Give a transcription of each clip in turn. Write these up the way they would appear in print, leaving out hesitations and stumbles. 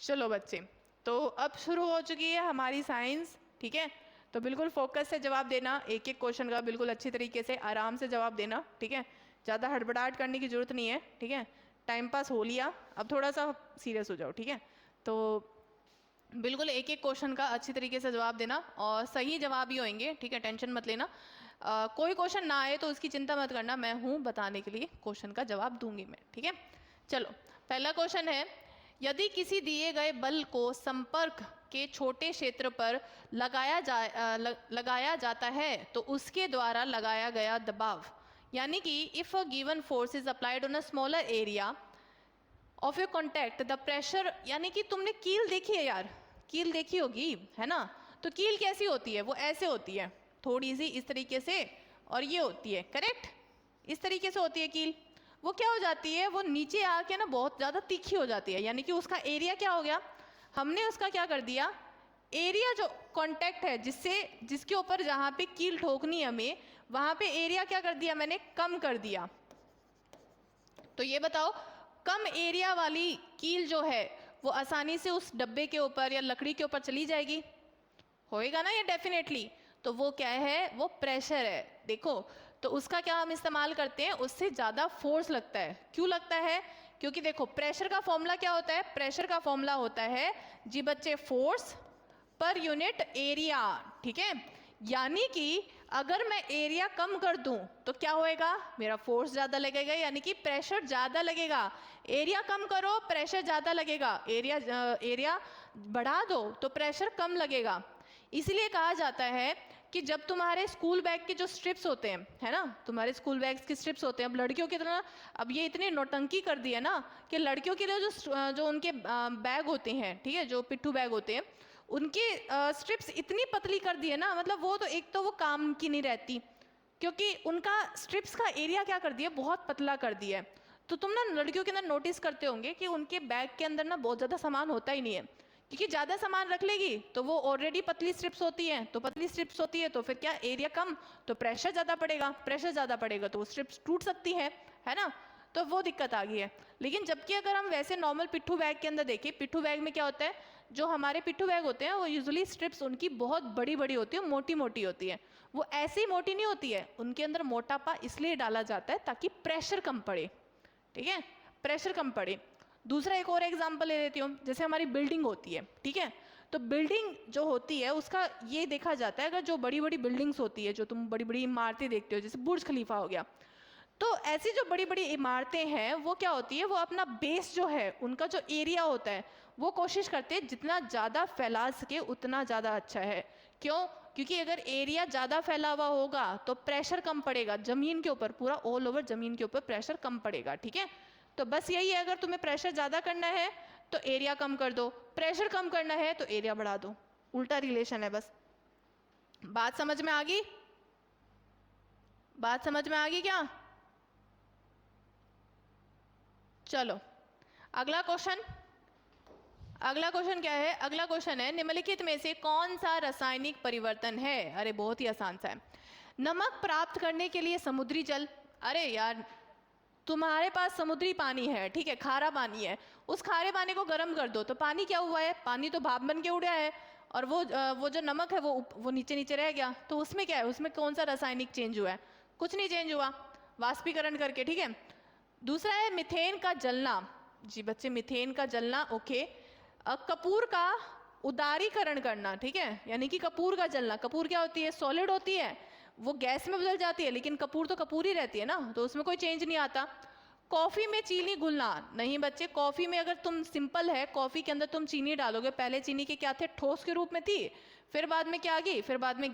चलो बच्चे, तो अब शुरू हो चुकी है हमारी साइंस, ठीक है। तो बिल्कुल फोकस से जवाब देना, एक एक क्वेश्चन का बिल्कुल अच्छी तरीके से आराम से जवाब देना, ठीक है। ज़्यादा हड़बड़ाहट करने की जरूरत नहीं है, ठीक है। टाइम पास हो लिया, अब थोड़ा सा सीरियस हो जाओ, ठीक है। तो बिल्कुल एक एक क्वेश्चन का अच्छी तरीके से जवाब देना और सही जवाब ही होंगे, ठीक है, टेंशन मत लेना। कोई क्वेश्चन ना आए तो उसकी चिंता मत करना, मैं हूँ बताने के लिए, क्वेश्चन का जवाब दूंगी मैं, ठीक है। चलो पहला क्वेश्चन है, यदि किसी दिए गए बल को संपर्क के छोटे क्षेत्र पर लगाया जाता है तो उसके द्वारा लगाया गया दबाव, यानी कि if a given force is applied on a smaller area of your contact the pressure, यानी कि तुमने कील देखी है यार, कील देखी होगी है ना। तो कील कैसी होती है, वो ऐसे होती है थोड़ी सी इस तरीके से, और ये होती है, करेक्ट, इस तरीके से होती है कील। वो क्या हो जाती है, वो नीचे आके ना बहुत ज़्यादा तीखी हो जाती है, यानी कि उसका एरिया क्या हो गया, हमने उसका क्या कर दिया, एरिया जो कांटेक्ट है जिससे जिसके ऊपर जहाँ पे कील ठोकनी है हमें, वहाँ पे एरिया क्या कर दिया मैंने, कम कर दिया। तो ये बताओ, कम एरिया वाली कील जो है वो आसानी से उस डब्बे के ऊपर या लकड़ी के ऊपर चली जाएगी, होएगा ना ये डेफिनेटली। तो वो क्या है, वो प्रेशर है। देखो तो उसका क्या हम इस्तेमाल करते हैं, उससे ज़्यादा फोर्स लगता है। क्यों लगता है, क्योंकि देखो प्रेशर का फॉर्मूला क्या होता है, प्रेशर का फॉर्मूला होता है जी बच्चे, फोर्स पर यूनिट एरिया, ठीक है। यानी कि अगर मैं एरिया कम कर दूं तो क्या होएगा, मेरा फोर्स ज़्यादा लगेगा, यानी कि प्रेशर ज़्यादा लगेगा। एरिया कम करो प्रेशर ज़्यादा लगेगा, एरिया बढ़ा दो तो प्रेशर कम लगेगा। इसीलिए कहा जाता है कि जब तुम्हारे स्कूल बैग के जो स्ट्रिप्स होते हैं, है ना, तुम्हारे स्कूल बैग्स की स्ट्रिप्स होते हैं, अब लड़कियों की तरह अब ये इतनी नौटंकी कर दी है ना कि लड़कियों के लिए जो उनके बैग होते हैं, ठीक है, जो पिट्ठू बैग होते हैं, उनकी स्ट्रिप्स इतनी पतली कर दी है ना, मतलब वो तो एक तो वो काम की नहीं रहती, क्योंकि उनका स्ट्रिप्स का एरिया क्या कर दिया, बहुत पतला कर दिया है। तो तुम ना लड़कियों के अंदर नोटिस करते होंगे कि उनके बैग के अंदर ना बहुत ज़्यादा सामान होता ही नहीं है, क्योंकि ज़्यादा सामान रख लेगी तो वो ऑलरेडी पतली स्ट्रिप्स होती है, तो पतली स्ट्रिप्स होती है तो फिर क्या, एरिया कम तो प्रेशर ज़्यादा पड़ेगा, प्रेशर ज़्यादा पड़ेगा तो वो स्ट्रिप्स टूट सकती है ना। तो वो दिक्कत आ गई है। लेकिन जबकि अगर हम वैसे नॉर्मल पिट्ठू बैग के अंदर देखें, पिट्ठू बैग में क्या होता है, जो हमारे पिट्ठू बैग होते हैं वो यूजुअली स्ट्रिप्स उनकी बहुत बड़ी बड़ी होती है, मोटी मोटी होती है। वो ऐसी मोटी नहीं होती है, उनके अंदर मोटापा इसलिए डाला जाता है ताकि प्रेशर कम पड़े, ठीक है, प्रेशर कम पड़े। दूसरा एक और एग्जांपल ले लेती हूँ, जैसे हमारी बिल्डिंग होती है, ठीक है, तो बिल्डिंग जो होती है उसका ये देखा जाता है, अगर जो बड़ी बड़ी बिल्डिंग्स होती है, जो तुम बड़ी बड़ी इमारतें देखते हो, जैसे बुर्ज खलीफा हो गया, तो ऐसी जो बड़ी बड़ी इमारतें हैं वो क्या होती है, वो अपना बेस जो है, उनका जो एरिया होता है, वो कोशिश करते हैं जितना ज़्यादा फैला सके उतना ज़्यादा अच्छा है। क्यों, क्योंकि अगर एरिया ज़्यादा फैला हुआ होगा तो प्रेशर कम पड़ेगा ज़मीन के ऊपर, पूरा ऑल ओवर ज़मीन के ऊपर प्रेशर कम पड़ेगा, ठीक है। तो बस यही है, अगर तुम्हें प्रेशर ज़्यादा करना है तो एरिया कम कर दो, प्रेशर कम करना है तो एरिया बढ़ा दो, उल्टा रिलेशन है बस। बात समझ में आ गई, बात समझ में आ गई क्या। चलो अगला क्वेश्चन, अगला क्वेश्चन क्या है, अगला क्वेश्चन है, निम्नलिखित में से कौन सा रासायनिक परिवर्तन है, अरे बहुत ही आसान सा है, नमक प्राप्त करने के लिए समुद्री जल, अरे यार तुम्हारे पास समुद्री पानी है, ठीक है, खारा पानी है, उस खारे पानी को गर्म कर दो तो पानी क्या हुआ है, पानी तो भाप बन के उड़ा है, और वो जो नमक है वो नीचे नीचे रह गया, तो उसमें क्या है, उसमें कौन सा रासायनिक चेंज हुआ है, कुछ नहीं चेंज हुआ, वाष्पीकरण करके, ठीक है। दूसरा है मीथेन का जलना, जी बच्चे मीथेन का जलना, ओके। कपूर का उदारीकरण करना, ठीक है, यानी कि कपूर का जलना, कपूर क्या होती है, सॉलिड होती है, वो गैस में बदल जाती है, लेकिन कपूर तो कपूर ही रहती है ना, तो उसमें कोई चेंज नहीं आता। कॉफ़ी में चीनी घुलना, नहीं बच्चे, कॉफ़ी में अगर तुम सिंपल है, कॉफ़ी के अंदर तुम चीनी डालोगे, पहले चीनी के क्या थे, ठोस के रूप में थी, फिर बाद में क्या आ गई, फिर बाद में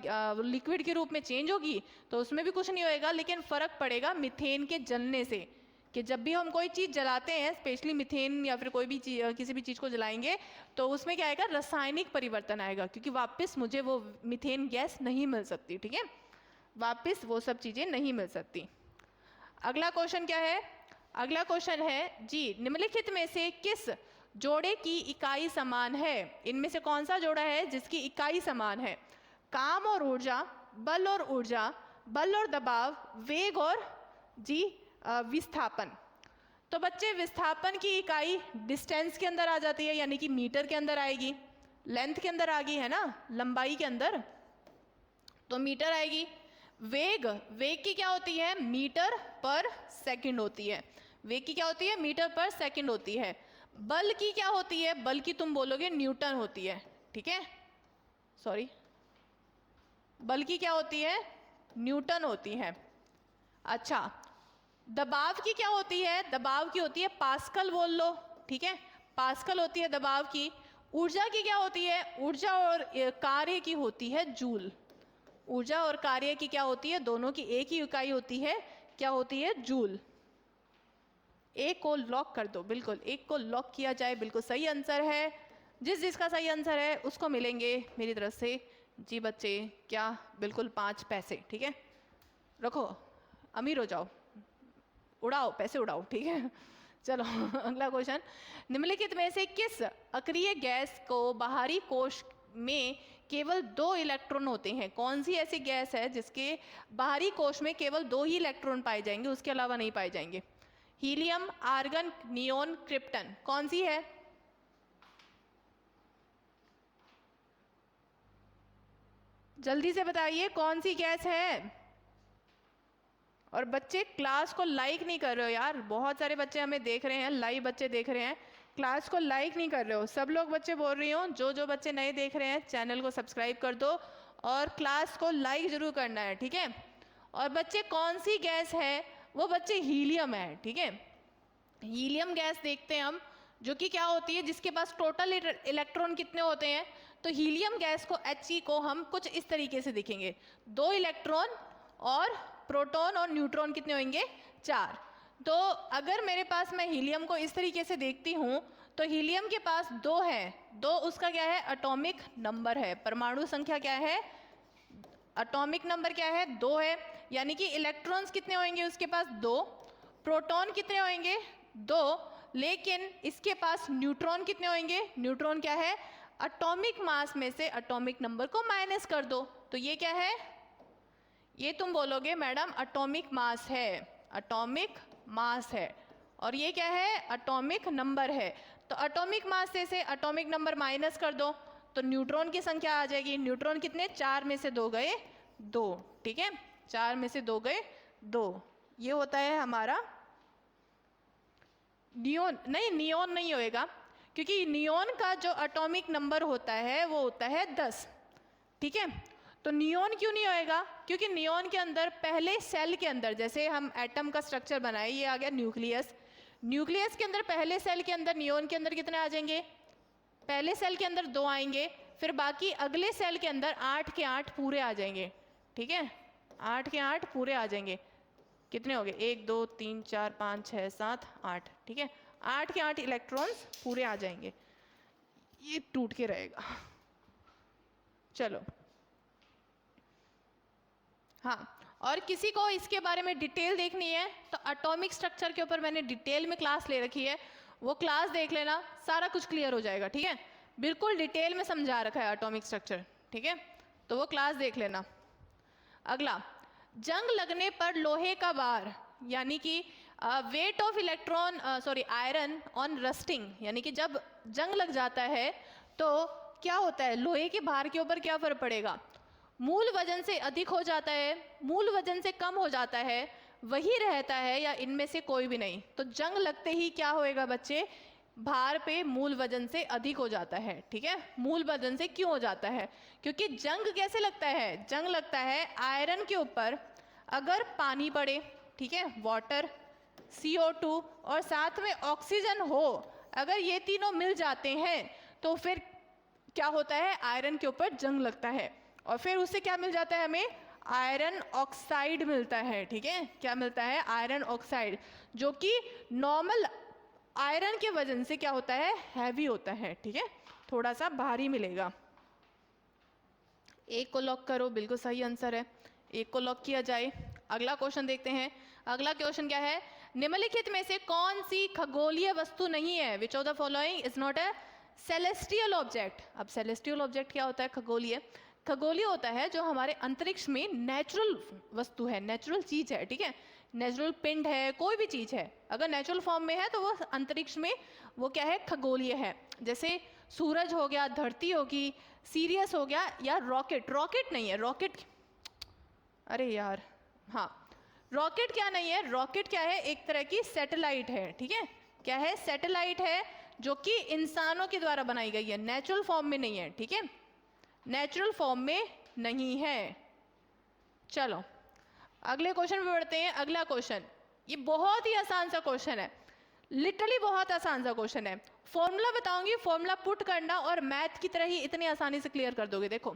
लिक्विड के रूप में चेंज होगी, तो उसमें भी कुछ नहीं होएगा, लेकिन फ़र्क पड़ेगा मीथेन के जलने से, कि जब भी हम कोई चीज़ जलाते हैं, स्पेशली मीथेन या फिर कोई भी चीज़, किसी भी चीज़ को जलाएंगे, तो उसमें क्या आएगा, रासायनिक परिवर्तन आएगा, क्योंकि वापस मुझे वो मीथेन गैस नहीं मिल सकती, ठीक है, वापस वो सब चीज़ें नहीं मिल सकती। अगला क्वेश्चन क्या है, अगला क्वेश्चन है जी, निम्नलिखित में से किस जोड़े की इकाई समान है, इनमें से कौन सा जोड़ा है जिसकी इकाई समान है, काम और ऊर्जा, बल और ऊर्जा, बल और दबाव, वेग और जी विस्थापन। तो बच्चे विस्थापन की इकाई डिस्टेंस के अंदर आ जाती है, यानी कि मीटर के अंदर आएगी, लेंथ के अंदर आ गई है ना, लंबाई के अंदर, तो मीटर आएगी। वेग, वेग की क्या होती है, मीटर पर सेकंड होती है। वेग की क्या होती है, मीटर पर सेकंड होती है। बल की क्या होती है, बल की तुम बोलोगे न्यूटन होती है, ठीक है, सॉरी, बल की क्या होती है, न्यूटन होती है। अच्छा, दबाव की क्या होती है, दबाव की होती है पास्कल बोल लो, ठीक है, पास्कल होती है दबाव की। ऊर्जा की क्या होती है, ऊर्जा और कार्य की होती है जूल। ऊर्जा और कार्य की क्या होती है, दोनों की एक ही इकाई होती है, क्या होती है, जूल। एक को लॉक कर दो, बिल्कुल एक को लॉक किया जाए, बिल्कुल सही आंसर है। जिसका सही आंसर है उसको मिलेंगे मेरी तरफ से जी बच्चे क्या, बिल्कुल 5 पैसे, ठीक है, रखो, अमीर हो जाओ, उड़ाओ पैसे उड़ाओ, ठीक है। चलो अगला क्वेश्चन, निम्नलिखित में से किस अक्रिय गैस को बाहरी कोश में केवल 2 इलेक्ट्रॉन होते हैं? कौन सी ऐसी गैस है जिसके बाहरी कोश में केवल 2 ही इलेक्ट्रॉन पाए जाएंगे, उसके अलावा नहीं पाए जाएंगे? हीलियम, आर्गन, नियोन, क्रिप्टन, कौन सी है? जल्दी से बताइए कौन सी गैस है। और बच्चे क्लास को लाइक नहीं कर रहे हो यार, बहुत सारे बच्चे हमें देख रहे हैं, लाइव बच्चे देख रहे हैं, क्लास को लाइक नहीं कर रहे हो। सब लोग बच्चे बोल रही हो, जो बच्चे नए देख रहे हैं चैनल को सब्सक्राइब कर दो और क्लास को लाइक जरूर करना है, ठीक है। और बच्चे कौन सी गैस है, वो बच्चे हीलियम है, ठीक है। हीलियम गैस देखते हैं हम, जो कि क्या होती है, जिसके पास टोटल इलेक्ट्रॉन कितने होते हैं, तो हीलियम गैस को He को हम कुछ इस तरीके से देखेंगे, 2 इलेक्ट्रॉन और प्रोटॉन और न्यूट्रॉन कितने होंगे, 4। तो अगर मेरे पास, मैं हीलियम को इस तरीके से देखती हूँ, तो हीलियम के पास 2 है, 2 उसका क्या है, एटॉमिक नंबर है, परमाणु संख्या क्या है, एटॉमिक नंबर क्या है, 2 है, यानी कि इलेक्ट्रॉन्स कितने होंगे उसके पास, 2, प्रोटॉन कितने होंगे, 2, लेकिन इसके पास न्यूट्रॉन कितने होंगे, न्यूट्रॉन क्या है, एटॉमिक मास में से एटॉमिक नंबर को माइनस कर दो, तो ये क्या है, ये तुम बोलोगे मैडम एटॉमिक मास है, एटॉमिक मास है, और ये क्या है, एटॉमिक नंबर है। तो एटॉमिक मास से एटॉमिक नंबर माइनस कर दो, तो न्यूट्रॉन की संख्या आ जाएगी, न्यूट्रॉन कितने, 4 में से 2 गए 2, ठीक है, 4 में से 2 गए 2, ये होता है हमारा नियोन। नहीं, नियोन नहीं होएगा, क्योंकि नियोन का जो एटॉमिक नंबर होता है वो होता है 10, ठीक है। तो नियोन क्यों नहीं होएगा, क्योंकि नियोन के अंदर पहले सेल के अंदर, जैसे हम एटम का स्ट्रक्चर बनाए, ये आ गया न्यूक्लियस, न्यूक्लियस के अंदर पहले सेल के अंदर नियोन के अंदर कितने आ जाएंगे, पहले सेल के अंदर 2 आएंगे, फिर बाकी अगले सेल के अंदर 8 के 8 पूरे आ जाएंगे, ठीक है, 8 के 8 पूरे आ जाएंगे, कितने हो गए, 1 2 3 4 5 6 7 8, ठीक है, 8 के 8 इलेक्ट्रॉन्स पूरे आ जाएंगे, ये टूट के रहेगा। चलो, हाँ, और किसी को इसके बारे में डिटेल देखनी है तो एटॉमिक स्ट्रक्चर के ऊपर मैंने डिटेल में क्लास ले रखी है, वो क्लास देख लेना, सारा कुछ क्लियर हो जाएगा, ठीक है, बिल्कुल डिटेल में समझा रखा है एटॉमिक स्ट्रक्चर, ठीक है, तो वो क्लास देख लेना। अगला, जंग लगने पर लोहे का भार, यानी कि weight of electron, sorry iron on rusting, यानी कि जब जंग लग जाता है तो क्या होता है, लोहे के भार के ऊपर क्या फर्क पड़ेगा, मूल वजन से अधिक हो जाता है, मूल वजन से कम हो जाता है, वही रहता है, या इनमें से कोई भी नहीं। तो जंग लगते ही क्या होएगा बच्चे, भार पे मूल वजन से अधिक हो जाता है, ठीक है। मूल वजन से क्यों हो जाता है, क्योंकि जंग कैसे लगता है, जंग लगता है आयरन के ऊपर अगर पानी पड़े, ठीक है, वाटर, CO2 और साथ में ऑक्सीजन हो, अगर ये तीनों मिल जाते हैं तो फिर क्या होता है, आयरन के ऊपर जंग लगता है, और फिर उससे क्या मिल जाता है, हमें आयरन ऑक्साइड मिलता है, ठीक है, क्या मिलता है, आयरन ऑक्साइड, जो कि नॉर्मल आयरन के वजन से क्या होता है, हैवी होता है, ठीक है, थोड़ा सा भारी मिलेगा। एक को लॉक करो, बिल्कुल सही आंसर है, एक को लॉक किया जाए। अगला क्वेश्चन देखते हैं, अगला क्वेश्चन क्या है, निम्नलिखित में से कौन सी खगोलीय वस्तु नहीं है, which of the following is not a celestial object. अब सेलेस्टियल ऑब्जेक्ट क्या होता है, खगोलीय, खगोलीय होता है जो हमारे अंतरिक्ष में नेचुरल वस्तु है, नेचुरल चीज है, ठीक है, नेचुरल पिंड है, कोई भी चीज़ है, अगर नेचुरल फॉर्म में है तो वो अंतरिक्ष में वो क्या है, खगोलीय है। जैसे सूरज हो गया, धरती होगी, सीरियस हो गया, या रॉकेट। रॉकेट नहीं है, रॉकेट, अरे यार, हाँ, रॉकेट क्या नहीं है, रॉकेट क्या है, एक तरह की सैटेलाइट है, ठीक है, क्या है, सैटेलाइट है, जो कि इंसानों के द्वारा बनाई गई है, नेचुरल फॉर्म में नहीं है, ठीक है, नेचुरल फॉर्म में नहीं है। चलो अगले क्वेश्चन पे बढ़ते हैं। अगला क्वेश्चन, ये बहुत ही आसान सा क्वेश्चन है, लिटरली बहुत आसान सा क्वेश्चन है। फॉर्मूला बताऊंगी, फॉर्मूला पुट करना और मैथ की तरह ही इतनी आसानी से क्लियर कर दोगे। देखो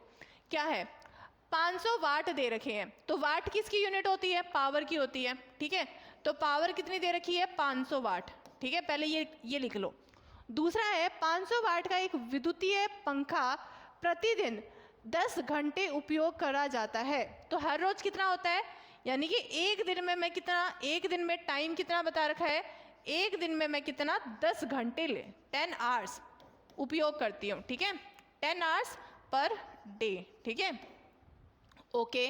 क्या है, 500 वाट दे रखे हैं, तो वाट किसकी यूनिट होती है, पावर की होती है, ठीक है, तो पावर कितनी दे रखी है, 500 वाट, ठीक है, पहले ये लिख लो। दूसरा है 500 वाट का एक विद्युतीय पंखा प्रतिदिन 10 घंटे उपयोग करा जाता है, तो हर रोज कितना होता है, यानी कि एक दिन में मैं कितना, एक दिन में टाइम कितना बता रखा है, एक दिन में मैं कितना 10 घंटे 10 आवर्स उपयोग करती हूँ, ठीक है, 10 आवर्स पर डे, ठीक है, ओके।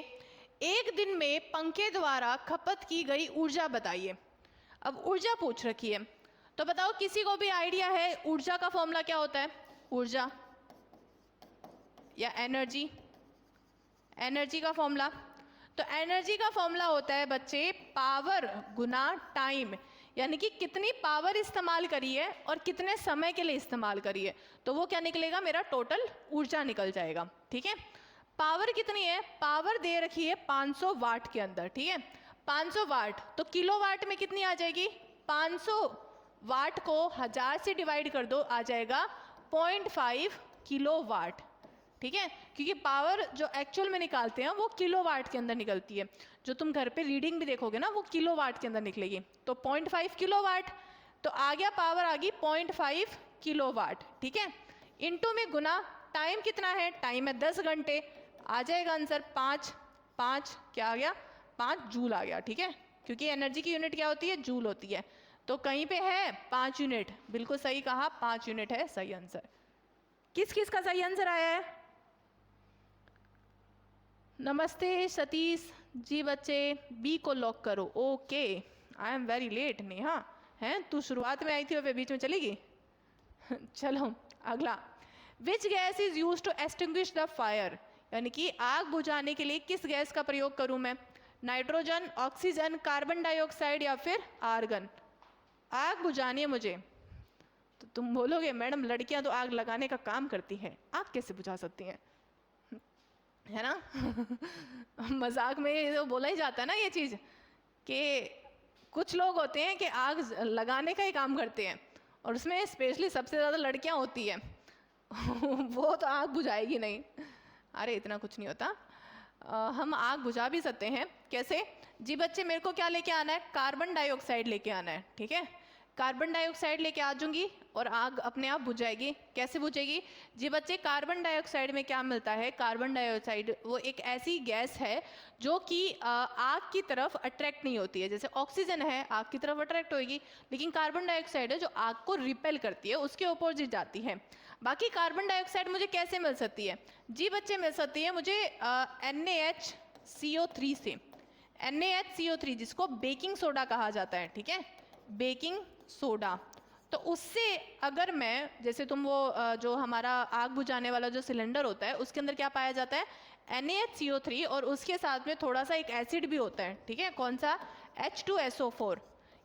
एक दिन में पंखे द्वारा खपत की गई ऊर्जा बताइए। अब ऊर्जा पूछ रखी है, तो बताओ किसी को भी आइडिया है ऊर्जा का फॉर्मूला क्या होता है, ऊर्जा या एनर्जी, एनर्जी का फॉर्मूला, तो एनर्जी का फॉर्मूला होता है बच्चे पावर गुना टाइम, यानी कि कितनी पावर इस्तेमाल करी है और कितने समय के लिए इस्तेमाल करी है, तो वो क्या निकलेगा, मेरा टोटल ऊर्जा निकल जाएगा, ठीक है। पावर कितनी है, पावर दे रखी है 500 वाट के अंदर, ठीक है, 500 वाट, तो किलोवाट में कितनी आ जाएगी, 500 वाट को 1000 से डिवाइड कर दो, आ जाएगा 0.5 किलोवाट, ठीक है, क्योंकि पावर जो एक्चुअल में निकालते हैं वो किलोवाट के अंदर निकलती है, जो तुम घर पे रीडिंग भी देखोगे ना वो किलोवाट के अंदर निकलेगी, तो 0.5 किलोवाट, तो आ गया पावर आ गई 0.5 किलोवाट, ठीक है, इनटू में गुना, टाइम कितना है, टाइम है 10 घंटे, आ जाएगा आंसर 5 क्या आ गया, 5 जूल आ गया, ठीक है, क्योंकि एनर्जी की यूनिट क्या होती है, जूल होती है, तो कहीं पे है 5 यूनिट, बिल्कुल सही कहा, 5 यूनिट है सही आंसर। किस किस का सही आंसर आया है, नमस्ते सतीश जी, बच्चे बी को लॉक करो, okay, I am very late Neha, हैं तू शुरुआत में आई थी और बीच में चली गई चलो अगला, which gas is use to extinguish the fire, यानी कि आग बुझाने के लिए किस गैस का प्रयोग करूं मैं, नाइट्रोजन, ऑक्सीजन, कार्बन डाइऑक्साइड या फिर आर्गन। आग बुझानी है मुझे, तो तुम बोलोगे मैडम लड़कियां तो आग लगाने का काम करती हैं, आग कैसे बुझा सकती हैं, है ना मजाक में ये तो बोला ही जाता है ना ये चीज़, कि कुछ लोग होते हैं कि आग लगाने का ही काम करते हैं, और उसमें स्पेशली सबसे ज़्यादा लड़कियां होती हैं वो तो आग बुझाएगी नहीं, अरे इतना कुछ नहीं होता, हम आग बुझा भी सकते हैं। कैसे जी बच्चे, मेरे को क्या लेके आना है, कार्बन डाइऑक्साइड लेके आना है, ठीक है, कार्बन डाइऑक्साइड लेके आ जाऊंगी और आग अपने आप बुझाएगी। कैसे बुझेगी जी बच्चे, कार्बन डाइऑक्साइड में क्या मिलता है, कार्बन डाइऑक्साइड वो एक ऐसी गैस है जो कि आग की तरफ अट्रैक्ट नहीं होती है, जैसे ऑक्सीजन है आग की तरफ अट्रैक्ट होगी, लेकिन कार्बन डाइऑक्साइड है जो आग को रिपेल करती है, उसके अपोजिट जाती है। बाकी कार्बन डाइऑक्साइड मुझे कैसे मिल सकती है जी बच्चे, मिल सकती है मुझे NaHCO3 से, NaHCO3 जिसको बेकिंग सोडा कहा जाता है, ठीक है, बेकिंग सोडा, तो उससे अगर मैं, जैसे तुम वो जो हमारा आग बुझाने वाला जो सिलेंडर होता है उसके अंदर क्या पाया जाता है, NaHCO3, और उसके साथ में थोड़ा सा एक एसिड भी होता है, ठीक है, कौन सा, H2SO4,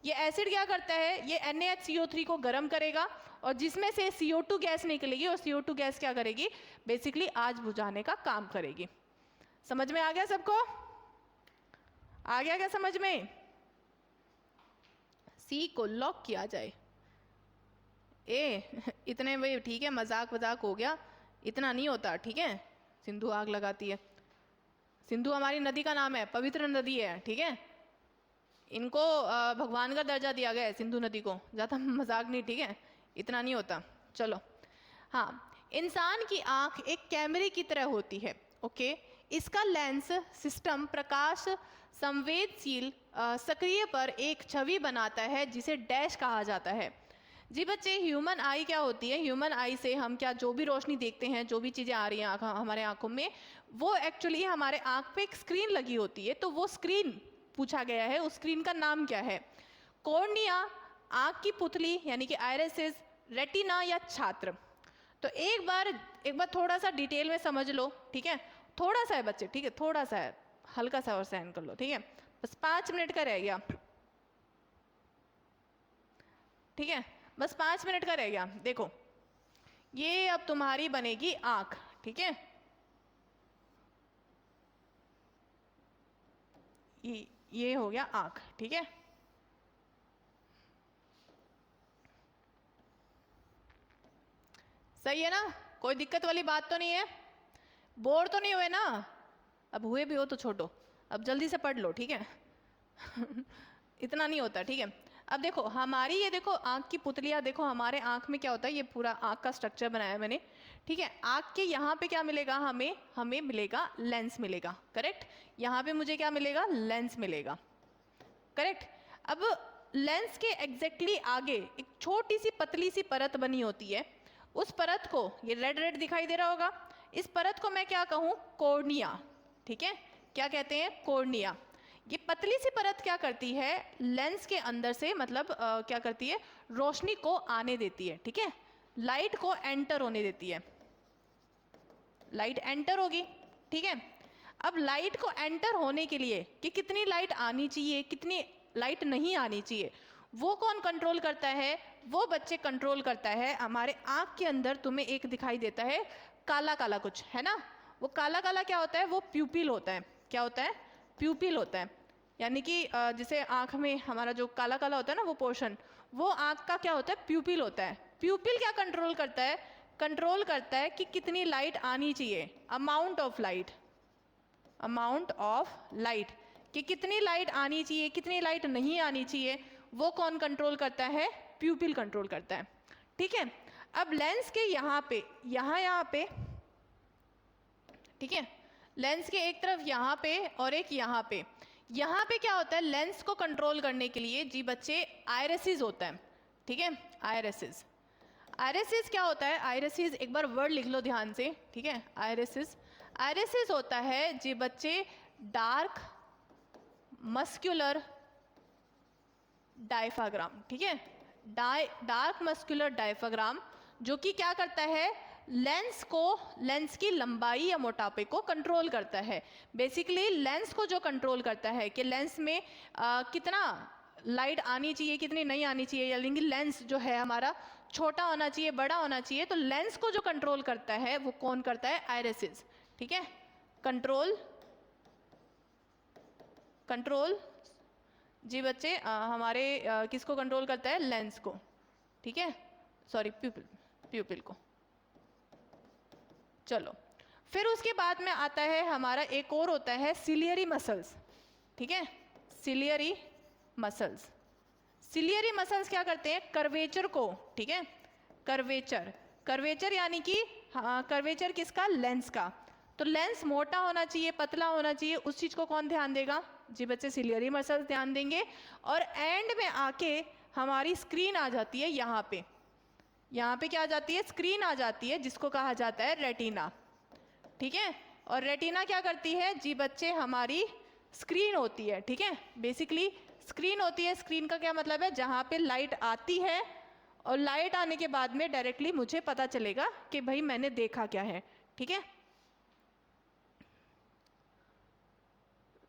ये एसिड क्या करता है, ये NaHCO3 को गर्म करेगा और जिसमें से CO2 गैस निकलेगी, और CO2 गैस क्या करेगी, बेसिकली आग बुझाने का काम करेगी। समझ में आ गया सबको, आ गया क्या समझ में, सी को लॉक किया जाए। इतने भाई ठीक है, मजाक वजाक हो गया, इतना नहीं होता, ठीक है, सिंधु आग लगाती है, सिंधु हमारी नदी का नाम है, पवित्र नदी है, ठीक है, इनको भगवान का दर्जा दिया गया है सिंधु नदी को, ज़्यादा मजाक नहीं, ठीक है, इतना नहीं होता। चलो हाँ, इंसान की आँख एक कैमरे की तरह होती है, ओके, इसका लेंस सिस्टम प्रकाश संवेदनशील सक्रिय पर एक छवि बनाता है जिसे डैश कहा जाता है। जी बच्चे, ह्यूमन आई क्या होती है, ह्यूमन आई से हम क्या जो भी रोशनी देखते हैं, जो भी चीज़ें आ रही हैं हमारे आंखों में, वो एक्चुअली हमारे आंख पे एक स्क्रीन लगी होती है, तो वो स्क्रीन पूछा गया है उस स्क्रीन का नाम क्या है? कॉर्निया, आँख की पुतली यानी कि आयरिसेस, रेटिना या छात्र? तो एक बार थोड़ा सा डिटेल में समझ लो, ठीक है? थोड़ा सा है बच्चे, ठीक है, थोड़ा सा है, हल्का सा और सहन कर लो, ठीक है? बस 5 मिनट का रह गया, ठीक है? बस 5 मिनट का रह गया। देखो, ये अब तुम्हारी बनेगी आँख, ठीक है? ये हो गया आँख, ठीक है? सही है ना? कोई दिक्कत वाली बात तो नहीं है? बोर तो नहीं हुए ना? अब हुए भी हो तो छोड़ो, अब जल्दी से पढ़ लो, ठीक है? इतना नहीं होता, ठीक है? अब देखो हमारी ये देखो आँख की पुतलियाँ, देखो हमारे आँख में क्या होता है, ये पूरा आँख का स्ट्रक्चर बनाया है मैंने, ठीक है? आँख के यहाँ पे क्या मिलेगा हमें मिलेगा लेंस मिलेगा, करेक्ट? यहाँ पे मुझे क्या मिलेगा? लेंस मिलेगा, करेक्ट? अब लेंस के एग्जैक्टली आगे एक छोटी सी पतली सी परत बनी होती है, उस परत को, ये रेड रेड दिखाई दे रहा होगा, इस परत को मैं क्या कहूँ? कॉर्निया, ठीक है? क्या कहते हैं? कॉर्निया। ये पतली सी परत क्या करती है? लेंस के अंदर से मतलब क्या करती है? रोशनी को आने देती है, ठीक है? लाइट को एंटर होने देती है, लाइट एंटर होगी, ठीक है? अब लाइट को एंटर होने के लिए कि कितनी लाइट आनी चाहिए, कितनी लाइट नहीं आनी चाहिए, वो कौन कंट्रोल करता है? वो बच्चे कंट्रोल करता है। हमारे आँख के अंदर तुम्हें एक दिखाई देता है काला काला कुछ, है ना? वो काला काला क्या होता है? वो प्यूपिल होता है। क्या होता है? प्यूपिल होता है। यानी कि जैसे आँख में हमारा जो काला काला होता है ना, वो पोर्शन, वो आँख का क्या होता है? प्यूपिल होता है। प्यूपिल क्या कंट्रोल करता है? कंट्रोल करता है कि कितनी लाइट आनी चाहिए, amount of light, amount of light, कि कितनी लाइट आनी चाहिए, कितनी लाइट नहीं आनी चाहिए, वो कौन कंट्रोल करता है? प्यूपिल कंट्रोल करता है, ठीक है? अब लेंस के यहाँ पे, यहाँ पे, ठीक है? लेंस के एक तरफ यहाँ पे और एक यहाँ पे क्या होता है? लेंस को कंट्रोल करने के लिए जी बच्चे आयरिसेस होता है, ठीक है? आयरिसेस, आयरिसेस क्या होता है? आयरिसेस एक बार वर्ड लिख लो ध्यान से, ठीक है? आयरिसेस, आयरिसेस होता है जी बच्चे डार्क मस्कुलर डायफ्राग्राम, ठीक है? डार्क मस्कुलर डायफ्राग्राम, जो कि क्या करता है? लेंस को, लेंस की लंबाई या मोटापे को कंट्रोल करता है। बेसिकली लेंस को जो कंट्रोल करता है कि लेंस में कितना लाइट आनी चाहिए, कितनी नहीं आनी चाहिए, यानी कि लेंस जो है हमारा छोटा होना चाहिए, बड़ा होना चाहिए, तो लेंस को जो कंट्रोल करता है वो कौन करता है? आयरिसेस, ठीक है? कंट्रोल जी बच्चे हमारे किसको कंट्रोल करता है? लेंस को, ठीक है? सॉरी, प्यूपिल को। चलो, फिर उसके बाद में आता है हमारा एक और होता है सिलियरी मसल्स, ठीक है? सिलियरी मसल्स, सिलियरी मसल्स क्या करते हैं? कर्वेचर को, ठीक है? कर्वेचर यानी कि कर्वेचर किसका? लेंस का। तो लेंस मोटा होना चाहिए, पतला होना चाहिए, उस चीज को कौन ध्यान देगा? जी बच्चे सिलियरी मसल्स ध्यान देंगे। और एंड में आके हमारी स्क्रीन आ जाती है यहाँ पे, यहाँ पे क्या आ जाती है? स्क्रीन आ जाती है, जिसको कहा जाता है रेटिना, ठीक है? और रेटिना क्या करती है? जी बच्चे हमारी स्क्रीन होती है, ठीक है? बेसिकली स्क्रीन होती है। स्क्रीन का क्या मतलब है? जहाँ पे लाइट आती है और लाइट आने के बाद में डायरेक्टली मुझे पता चलेगा कि भाई मैंने देखा क्या है, ठीक है?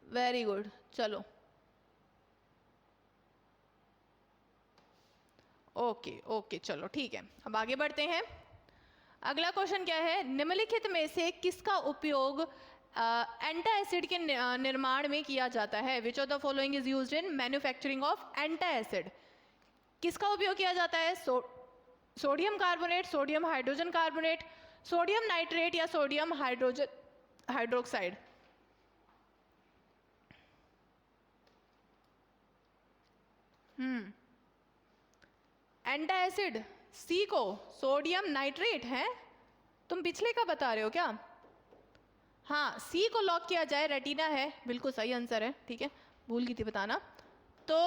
वेरी गुड, चलो ओके चलो ठीक है, अब आगे बढ़ते हैं। अगला क्वेश्चन क्या है? निम्नलिखित में से किसका उपयोग एंटासिड के निर्माण में किया जाता है? Which of the following is used in manufacturing of antacid? किसका उपयोग किया जाता है? Sodium carbonate, sodium hydrogen carbonate, sodium nitrate या सोडियम हाइड्रोक्साइड? एंटासिड, सी को सोडियम नाइट्रेट है? तुम पिछले का बता रहे हो क्या? हाँ, सी को लॉक किया जाए, रेटिना है, बिल्कुल सही आंसर है, ठीक है? भूल गई थी बताना। तो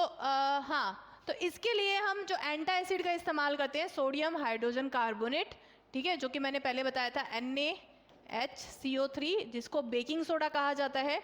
हाँ, तो इसके लिए हम जो एंटासिड का इस्तेमाल करते हैं सोडियम हाइड्रोजन कार्बोनेट, ठीक है? जो कि मैंने पहले बताया था NaHCO3, जिसको बेकिंग सोडा कहा जाता है,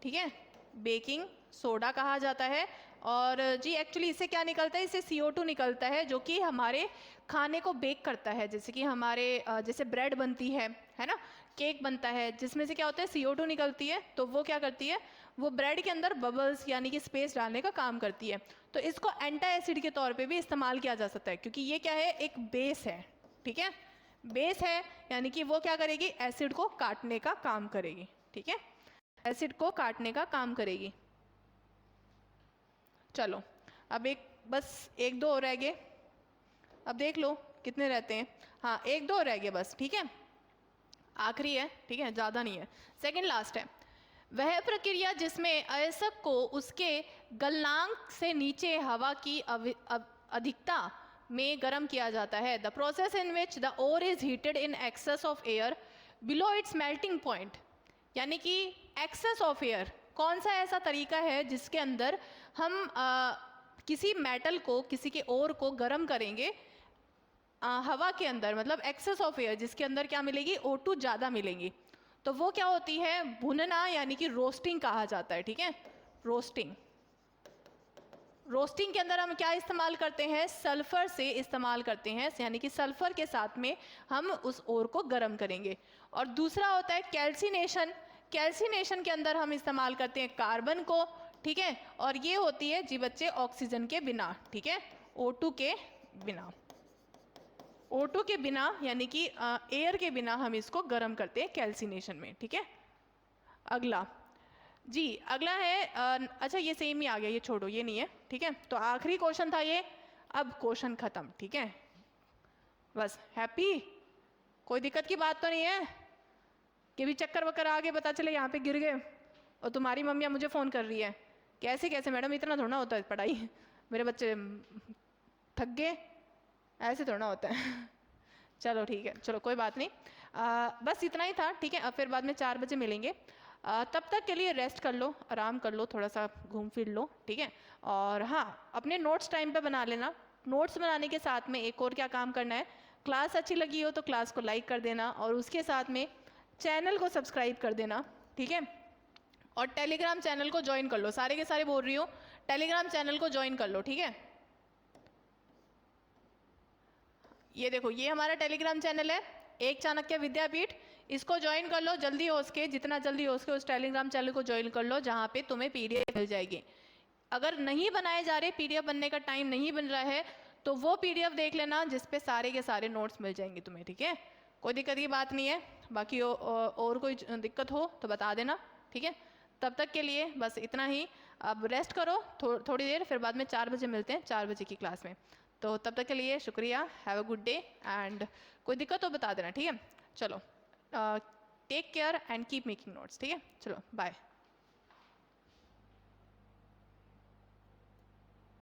ठीक है? बेकिंग सोडा कहा जाता है। और जी एक्चुअली इससे क्या निकलता है, इससे CO2 निकलता है जो कि हमारे खाने को बेक करता है। जैसे कि हमारे जैसे ब्रेड बनती है ना, केक बनता है, जिसमें से क्या होता है CO2 निकलती है। तो वो क्या करती है, वो ब्रेड के अंदर बबल्स यानी कि स्पेस डालने का काम करती है। तो इसको एंटी एसिड के तौर पे भी इस्तेमाल किया जा सकता है, क्योंकि ये क्या है, एक बेस है। ठीक है, बेस है यानी कि वो क्या करेगी, एसिड को काटने का काम करेगी। ठीक है, एसिड को काटने का काम करेगी। चलो अब बस एक दो और रह गए, अब देख लो कितने रहते हैं। हाँ, एक दो रह गए बस। ठीक है, आखिरी है। ठीक है, ज़्यादा नहीं है, सेकंड लास्ट है। वह प्रक्रिया जिसमें अयस्क को उसके गलनांक से नीचे हवा की अधिकता में गर्म किया जाता है। The process in which the ore is heated in excess of air below its melting point. यानी कि एक्सेस ऑफ एयर, कौन सा ऐसा तरीका है जिसके अंदर हम किसी मेटल को, किसी के ओर को गर्म करेंगे हवा के अंदर, मतलब एक्सेस ऑफ एयर, जिसके अंदर क्या मिलेगी, O2 ज़्यादा मिलेंगी। तो वो क्या होती है, भुनना, यानी कि रोस्टिंग कहा जाता है। ठीक है, रोस्टिंग। रोस्टिंग के अंदर हम क्या इस्तेमाल करते हैं, सल्फर से इस्तेमाल करते हैं, यानी कि सल्फर के साथ में हम उस ओर को गर्म करेंगे। और दूसरा होता है कैल्सिनेशन। कैल्सिनेशन के अंदर हम इस्तेमाल करते हैं कार्बन को। ठीक है, और ये होती है जी बच्चे ऑक्सीजन के बिना। ठीक है, O2 के बिना, O2 के बिना यानी कि एयर के बिना हम इसको गर्म करते हैं कैल्सिनेशन में। ठीक है, अगला जी, अगला है अच्छा ये सेम ही आ गया, ये छोड़ो, ये नहीं है। ठीक है, तो आखिरी क्वेश्चन था ये, अब क्वेश्चन खत्म। ठीक है, बस हैप्पी, कोई दिक्कत की बात तो नहीं है कि भी चक्कर वक्कर आ गए, पता चले यहाँ पे गिर गए और तुम्हारी मम्मी मुझे फ़ोन कर रही है। कैसे कैसे मैडम, इतना थोड़ा होता है पढ़ाई, मेरे बच्चे थक गए, ऐसे थोड़ा होता है। चलो ठीक है, चलो कोई बात नहीं, बस इतना ही था। ठीक है, अब फिर बाद में 4 बजे मिलेंगे। तब तक के लिए रेस्ट कर लो, आराम कर लो, थोड़ा सा घूम फिर लो। ठीक है, और हाँ, अपने नोट्स टाइम पे बना लेना। नोट्स बनाने के साथ में एक और क्या काम करना है, क्लास अच्छी लगी हो तो क्लास को लाइक कर देना, और उसके साथ में चैनल को सब्सक्राइब कर देना। ठीक है, और टेलीग्राम चैनल को ज्वाइन कर लो, सारे के सारे बोल रही हो, टेलीग्राम चैनल को ज्वाइन कर लो। ठीक है, ये देखो, ये हमारा टेलीग्राम चैनल है, एक चाणक्य विद्यापीठ। इसको ज्वाइन कर लो जल्दी हो सके, जितना जल्दी हो सके उस टेलीग्राम चैनल को ज्वाइन कर लो, जहाँ पे तुम्हें PDF मिल जाएगी। अगर नहीं बनाए जा रहे, PDF बनने का टाइम नहीं बन रहा है, तो वो PDF देख लेना जिसपे सारे के सारे नोट्स मिल जाएंगे तुम्हें। ठीक है, कोई दिक्कत की बात नहीं है। बाकी और कोई दिक्कत हो तो बता देना। ठीक है, तब तक के लिए बस इतना ही। अब रेस्ट करो थोड़ी देर, फिर बाद में 4 बजे मिलते हैं, 4 बजे की क्लास में। तो तब तक के लिए शुक्रिया, have a good day, and कोई दिक्कत हो बता देना। ठीक है, चलो take care and keep making notes. ठीक है, चलो बाय।